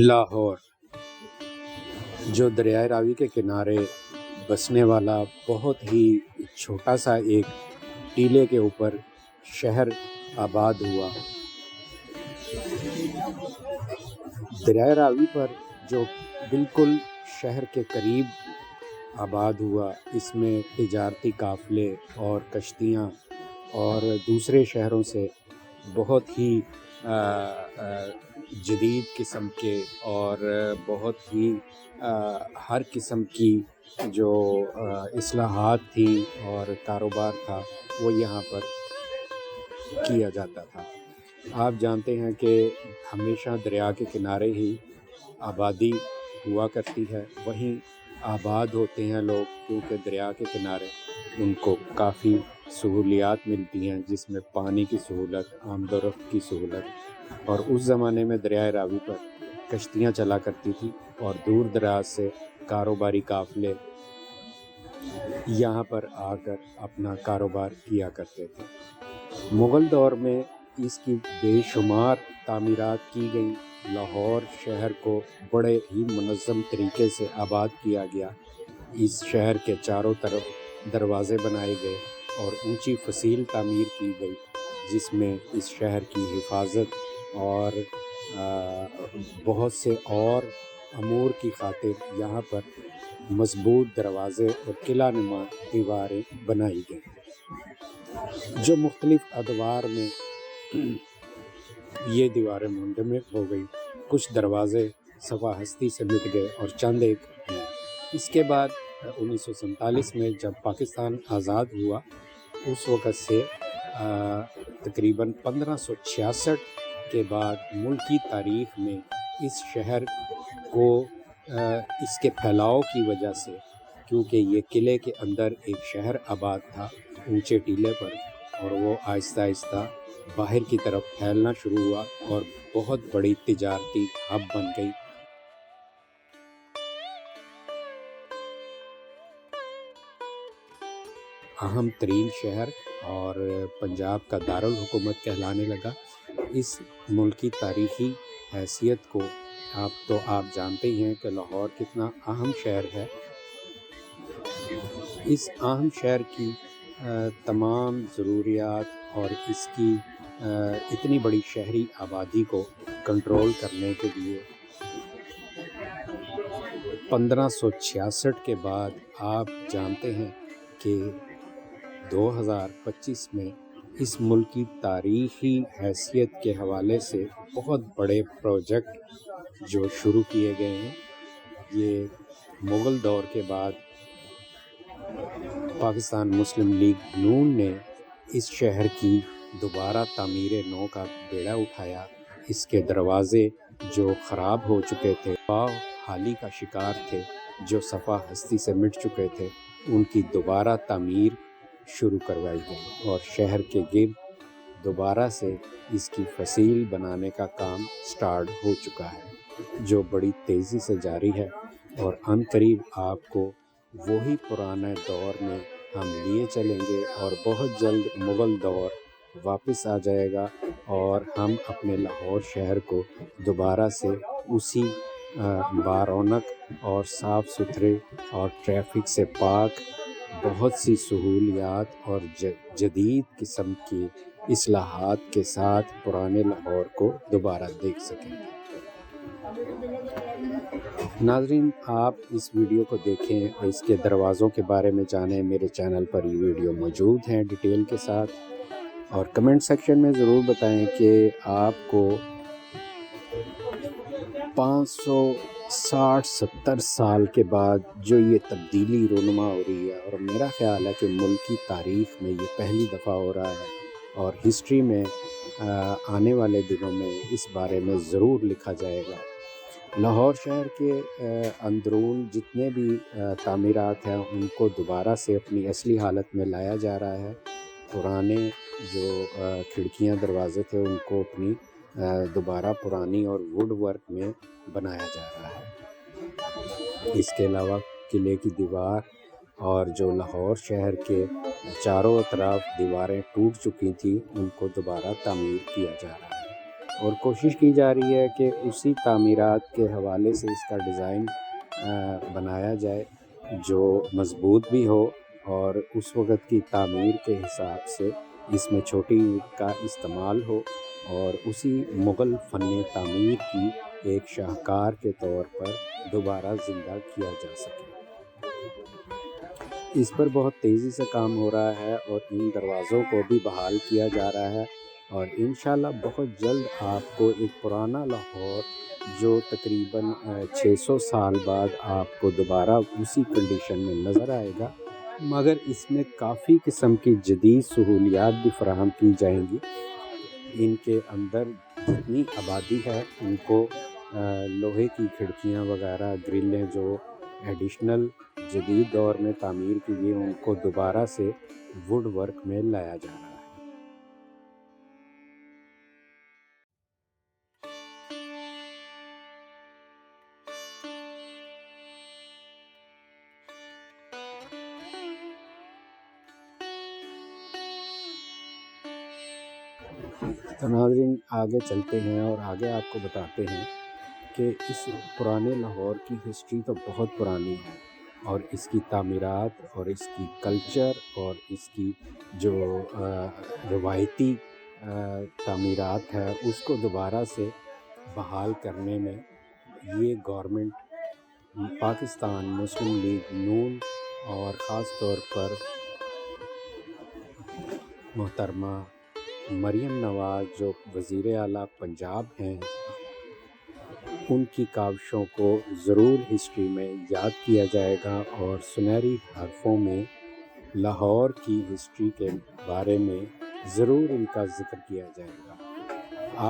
لاہور جو دریائے راوی کے کنارے بسنے والا بہت ہی چھوٹا سا ایک ٹیلے کے اوپر شہر آباد ہوا۔ دریائے راوی پر جو بالکل شہر کے قریب آباد ہوا، اس میں تجارتی قافلے اور کشتیاں اور دوسرے شہروں سے بہت ہی جدید قسم کے اور بہت ہی ہر قسم کی جو اصلاحات تھی اور کاروبار تھا وہ یہاں پر کیا جاتا تھا۔ آپ جانتے ہیں کہ ہمیشہ دریا کے کنارے ہی آبادی ہوا کرتی ہے، وہیں آباد ہوتے ہیں لوگ، کیونکہ دریا کے کنارے ان کو کافی سہولیات ملتی ہیں، جس میں پانی کی سہولت، آمد و رفت کی سہولت، اور اس زمانے میں دریائے راوی پر کشتیاں چلا کرتی تھی اور دور دراز سے کاروباری قافلے یہاں پر آ کر اپنا کاروبار کیا کرتے تھے۔ مغل دور میں اس کی بے شمار تعمیرات کی گئیں۔ لاہور شہر کو بڑے ہی منظم طریقے سے آباد کیا گیا۔ اس شہر کے چاروں طرف دروازے بنائے گئے اور اونچی فصیل تعمیر کی گئی، جس میں اس شہر کی حفاظت اور بہت سے اور امور کی خاطر یہاں پر مضبوط دروازے اور قلعہ نما دیواریں بنائی گئیں، جو مختلف ادوار میں یہ دیواریں منجمد ہو گئی۔ کچھ دروازے صفا ہستی سے مٹ گئے اور چند ایک ہیں۔ اس کے بعد 1947 میں جب پاکستان آزاد ہوا، اس وقت سے تقریباً 1566 کے بعد ملکی تاریخ میں اس شہر کو اس کے پھیلاؤ کی وجہ سے، کیونکہ یہ قلعے کے اندر ایک شہر آباد تھا اونچے ٹیلے پر، اور وہ آہستہ آہستہ باہر کی طرف پھیلنا شروع ہوا اور بہت بڑی تجارتی ہب بن گئی۔ اہم ترین شہر اور پنجاب کا دارالحکومت کہلانے لگا۔ اس ملک کی تاریخی حیثیت کو آپ جانتے ہی ہیں کہ لاہور کتنا اہم شہر ہے۔ اس اہم شہر کی تمام ضروریات اور اس کی اتنی بڑی شہری آبادی کو کنٹرول کرنے کے لیے 1566 کے بعد آپ جانتے ہیں کہ 2025 میں اس ملک کی تاریخی حیثیت کے حوالے سے بہت بڑے پروجیکٹ جو شروع کیے گئے ہیں۔ یہ مغل دور کے بعد پاکستان مسلم لیگ نون نے اس شہر کی دوبارہ تعمیر نو کا بیڑا اٹھایا۔ اس کے دروازے جو خراب ہو چکے تھے، حالی کا شکار تھے، جو صفا ہستی سے مٹ چکے تھے، ان کی دوبارہ تعمیر شروع کروائی گئی اور شہر کے گرد دوبارہ سے اس کی فصیل بنانے کا کام سٹارٹ ہو چکا ہے، جو بڑی تیزی سے جاری ہے، اور عن قریب آپ کو وہی پرانے دور میں ہم لیے چلیں گے اور بہت جلد مغل دور واپس آ جائے گا اور ہم اپنے لاہور شہر کو دوبارہ سے اسی بارونق اور صاف ستھرے اور ٹریفک سے پاک بہت سی سہولیات اور جدید قسم کی اصلاحات کے ساتھ پرانے لاہور کو دوبارہ دیکھ سکیں گے۔ ناظرین، آپ اس ویڈیو کو دیکھیں اور اس کے دروازوں کے بارے میں جانیں۔ میرے چینل پر یہ ویڈیو موجود ہیں ڈیٹیل کے ساتھ، اور کمنٹ سیکشن میں ضرور بتائیں کہ آپ کو 560-70 سال کے بعد جو یہ تبدیلی رونما ہو رہی ہے، اور میرا خیال ہے کہ ملک کی تاریخ میں یہ پہلی دفعہ ہو رہا ہے، اور ہسٹری میں آنے والے دنوں میں اس بارے میں ضرور لکھا جائے گا۔ لاہور شہر کے اندرون جتنے بھی تعمیرات ہیں ان کو دوبارہ سے اپنی اصلی حالت میں لایا جا رہا ہے۔ پرانے جو کھڑکیاں دروازے تھے ان کو اپنی دوبارہ پرانی اور ووڈ ورک میں بنایا جا رہا ہے۔ اس کے علاوہ قلعے کی دیوار اور جو لاہور شہر کے چاروں طرف دیواریں ٹوٹ چکی تھیں ان کو دوبارہ تعمیر کیا جا رہا ہے۔ اور کوشش کی جا رہی ہے کہ اسی تعمیرات کے حوالے سے اس کا ڈیزائن بنایا جائے جو مضبوط بھی ہو اور اس وقت کی تعمیر کے حساب سے اس میں چھوٹی اینٹ کا استعمال ہو اور اسی مغل فن تعمیر کی ایک شاہکار کے طور پر دوبارہ زندہ کیا جا سکے۔ اس پر بہت تیزی سے کام ہو رہا ہے اور ان دروازوں کو بھی بحال کیا جا رہا ہے اور انشاءاللہ بہت جلد آپ کو ایک پرانا لاہور جو تقریباً 600 سال بعد آپ کو دوبارہ اسی کنڈیشن میں نظر آئے گا، مگر اس میں کافی قسم کی جدید سہولیات بھی فراہم کی جائیں گی۔ ان کے اندر جتنی آبادی ہے ان کو لوہے کی کھڑکیاں وغیرہ گرلیں جو ایڈیشنل جدید دور میں تعمیر کی گئی ان کو دوبارہ سے ووڈ ورک میں لایا جا رہا ہے۔ تو ناظرین آگے چلتے ہیں اور آگے آپ کو بتاتے ہیں کہ اس پرانے لاہور کی ہسٹری تو بہت پرانی ہے اور اس کی تعمیرات اور اس کی کلچر اور اس کی جو روایتی تعمیرات ہے اس کو دوبارہ سے بحال کرنے میں یہ گورنمنٹ پاکستان مسلم لیگ نون اور خاص طور پر محترمہ مریم نواز جو وزیر اعلیٰ پنجاب ہیں ان کی کاوشوں کو ضرور ہسٹری میں یاد کیا جائے گا اور سنہری حرفوں میں لاہور کی ہسٹری کے بارے میں ضرور ان کا ذکر کیا جائے گا۔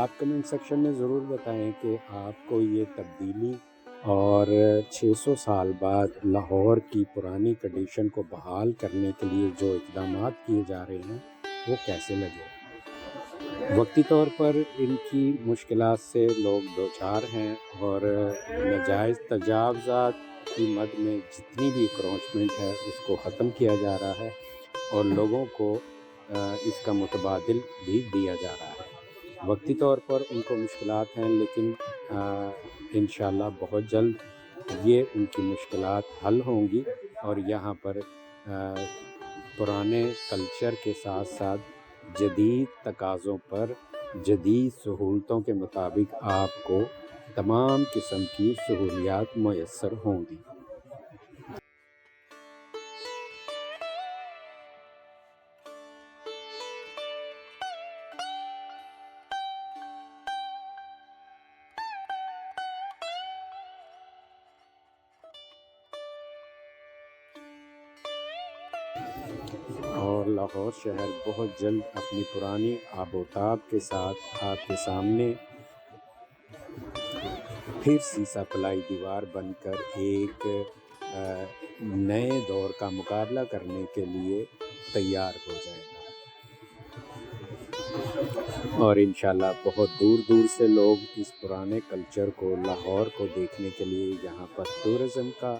آپ کمنٹ سیکشن میں ضرور بتائیں کہ آپ کو یہ تبدیلی اور 600 سال بعد لاہور کی پرانی کنڈیشن کو بحال کرنے کے لیے جو اقدامات کیے جا رہے ہیں وہ کیسے لگے۔ وقتی طور پر ان کی مشکلات سے لوگ دوچار ہیں اور ناجائز تجاوزات کی مد میں جتنی بھی کرونچمنٹ ہے اس کو ختم کیا جا رہا ہے اور لوگوں کو اس کا متبادل بھی دیا جا رہا ہے۔ وقتی طور پر ان کو مشکلات ہیں لیکن انشاءاللہ بہت جلد یہ ان کی مشکلات حل ہوں گی اور یہاں پر پرانے کلچر کے ساتھ ساتھ جدید تقاضوں پر جدید سہولتوں کے مطابق آپ کو تمام قسم کی سہولیات میسر ہوں گی۔ اور لاہور شہر بہت جلد اپنی پرانی آب و تاب کے ساتھ آپ کے سامنے پھر سیسا پلائی دیوار بن کر ایک نئے دور کا مقابلہ کرنے کے لیے تیار ہو جائے گا اور انشاءاللہ بہت دور دور سے لوگ اس پرانے کلچر کو لاہور کو دیکھنے کے لیے یہاں پر ٹورزم کا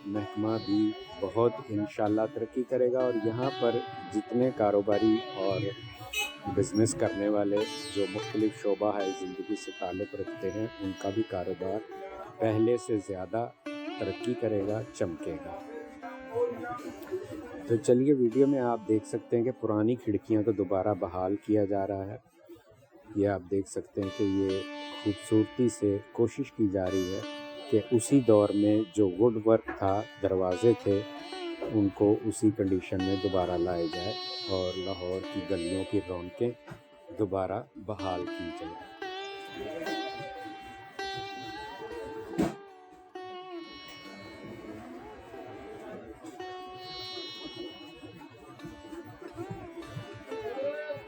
محکمہ بھی بہت انشاءاللہ ترقی کرے گا اور یہاں پر جتنے کاروباری اور بزنس کرنے والے جو مختلف شعبہ ہے زندگی سے تعلق رکھتے ہیں ان کا بھی کاروبار پہلے سے زیادہ ترقی کرے گا، چمکے گا۔ تو چلیے ویڈیو میں آپ دیکھ سکتے ہیں کہ پرانی کھڑکیاں کو دوبارہ بحال کیا جا رہا ہے۔ یہ آپ دیکھ سکتے ہیں کہ یہ خوبصورتی سے کوشش کی جا رہی ہے کہ اسی دور میں جو ووڈ ورک تھا، دروازے تھے، ان کو اسی کنڈیشن میں دوبارہ لائے جائے اور لاہور کی گلیوں کی رونقیں دوبارہ بحال کی جائیں۔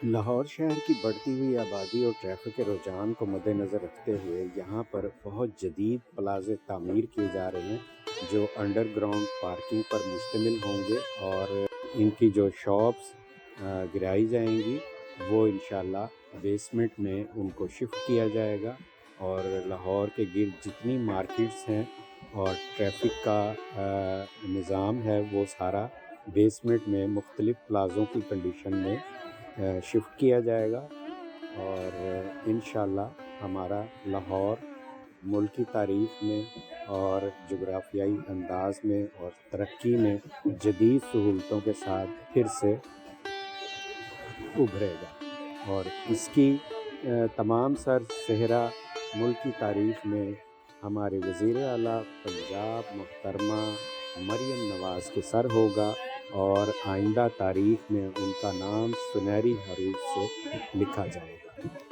لاہور شہر کی بڑھتی ہوئی آبادی اور ٹریفک کے رجحان کو مد نظر رکھتے ہوئے یہاں پر بہت جدید پلازے تعمیر کیے جا رہے ہیں جو انڈر گراؤنڈ پارکنگ پر مشتمل ہوں گے اور ان کی جو شاپس گرائی جائیں گی وہ انشاءاللہ بیسمنٹ میں ان کو شفٹ کیا جائے گا اور لاہور کے گرد جتنی مارکیٹس ہیں اور ٹریفک کا نظام ہے وہ سارا بیسمنٹ میں مختلف پلازوں کی کنڈیشن میں شفٹ کیا جائے گا اور انشاءاللہ ہمارا لاہور ملک کی تاریخ میں اور جغرافیائی انداز میں اور ترقی میں جدید سہولتوں کے ساتھ پھر سے ابھرے گا، اور اس کی تمام سر صحرا ملک کی تاریخ میں ہمارے وزیر اعلیٰ پنجاب محترمہ مریم نواز کے سر ہوگا، اور آئندہ تاریخ میں ان کا نام سنہری حروف سے لکھا جائے گا۔